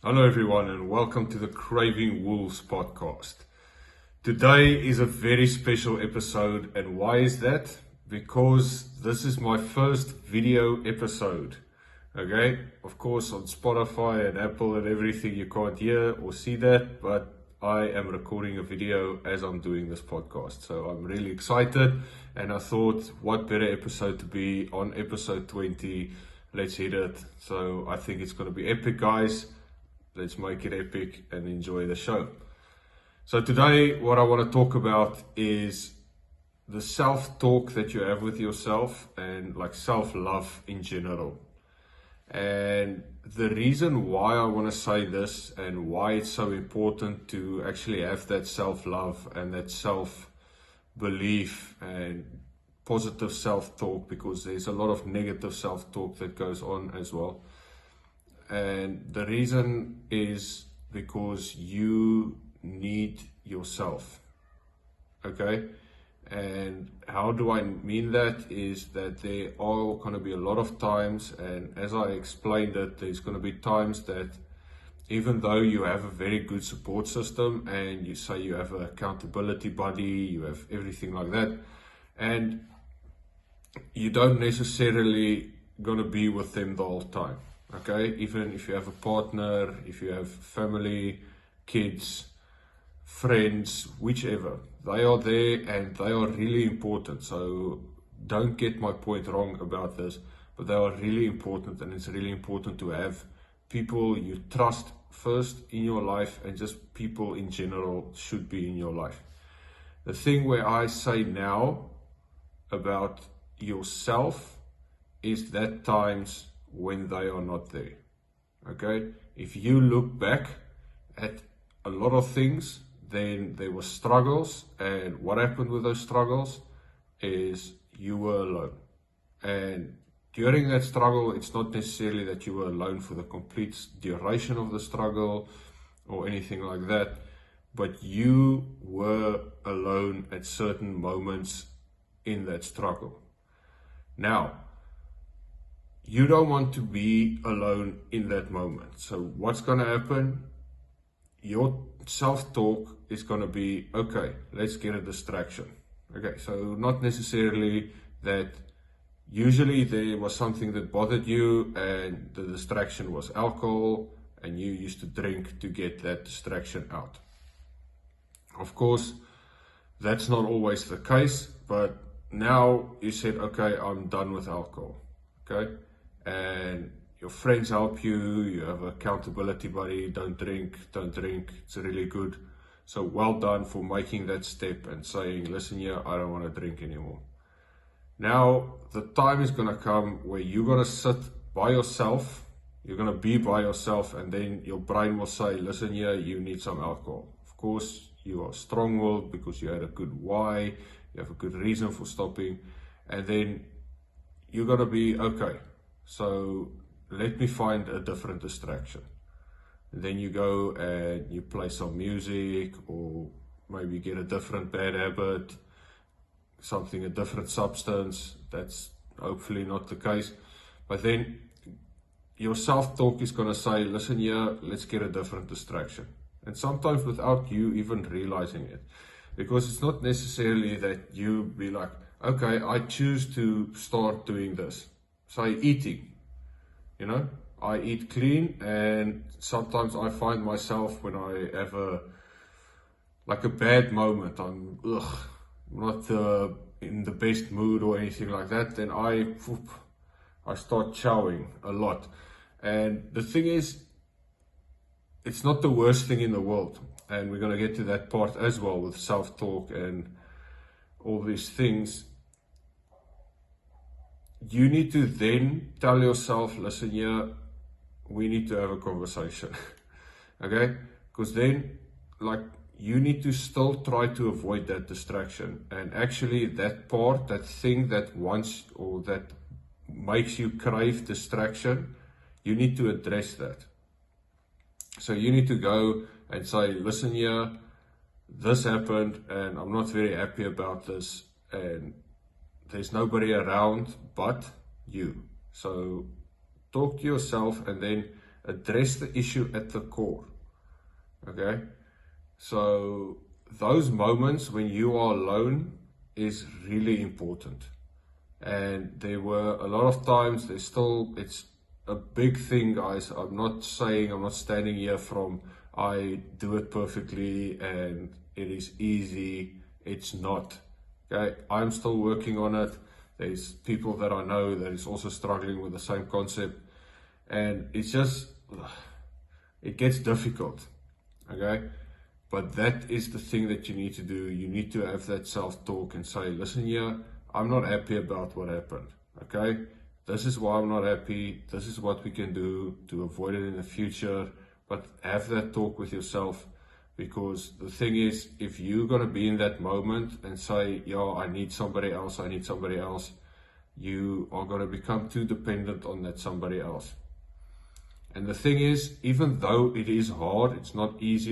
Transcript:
Hello everyone and welcome to the Craving podcast. Today is a very special episode, and why is that? Because this is my first video episode. Okay, of course on Spotify and Apple and everything you can't hear or see that, but I am recording a video as I'm doing this podcast. So I'm really excited, and I thought what better episode to be on episode 20. Let's hit it. So I think it's going to be epic, guys. Let's make it epic and enjoy the show. So today what I want to talk about is the self-talk that you have with yourself and like self-love in general. And the reason why I want to say this and why it's so important to actually have that self-love and that self-belief and positive self-talk, because there's a lot of negative self-talk that goes on as well. And the reason is because you need yourself, okay? And how do I mean that is that there are going to be a lot of times, and as I explained it, there's going to be times that even though you have a very good support system and you say you have an accountability buddy, you have everything like that, and you don't necessarily going to be with them the whole time. Okay, even if you have a partner, if you have family, kids, friends, whichever, they are there and they are really important. So don't get my point wrong about this, but they are really important, and it's really important to have people you trust first in your life, and just people in general should be in your life. The thing where I say now about yourself is that times when they are not there. Okay, if you look back at a lot of things, then there were struggles, and what happened with those struggles is you were alone. And during that struggle, it's not necessarily that you were alone for the complete duration of the struggle or anything like that, but you were alone at certain moments in that struggle. Now, you don't want to be alone in that moment. So what's going to happen? Your self-talk is going to be, okay, let's get a distraction. Okay, so not necessarily that. Usually there was something that bothered you and the distraction was alcohol, and you used to drink to get that distraction out. Of course, that's not always the case, but now you said, okay, I'm done with alcohol. Okay, and your friends help you, you have an accountability buddy, don't drink, it's really good. So well done for making that step and saying, listen here, I don't want to drink anymore. Now the time is going to come where you're going to sit by yourself, you're going to be by yourself, and then your brain will say, listen here, you need some alcohol. Of course, you are strong-willed because you had a good why, you have a good reason for stopping, and then you're going to be, okay, so let me find a different distraction. And then you go and you play some music, or maybe get a different bad habit, a different substance. That's hopefully not the case. But then your self-talk is going to say, listen here, let's get a different distraction. And sometimes without you even realizing it. Because it's not necessarily that you be like, okay, I choose to start doing this. Say eating, I eat clean, and sometimes I find myself when I have a bad moment, I'm not in the best mood or anything like that, then I start chowing a lot. And the thing is, it's not the worst thing in the world, and we're going to get to that part as well with self-talk and all these things. You need to then tell yourself, listen here, we need to have a conversation. Okay? Because then, you need to still try to avoid that distraction. And actually that part, that thing that wants or that makes you crave distraction, you need to address that. So you need to go and say, listen here, this happened and I'm not very happy about this, and there's nobody around but you. So talk to yourself and then address the issue at the core. Okay, so those moments when you are alone is really important. And there were a lot of times, it's a big thing, guys. I'm not standing here from I do it perfectly and it is easy. It's not. Okay, I'm still working on it. There's people that I know that is also struggling with the same concept, and it's just, it gets difficult. Okay, but that is the thing that you need to do. You need to have that self-talk and say, listen here, I'm not happy about what happened. Okay, this is why I'm not happy. This is what we can do to avoid it in the future. But have that talk with yourself, because the thing is, if you're going to be in that moment and say, yeah, I need somebody else, you are going to become too dependent on that somebody else. And the thing is, even though it is hard, it's not easy.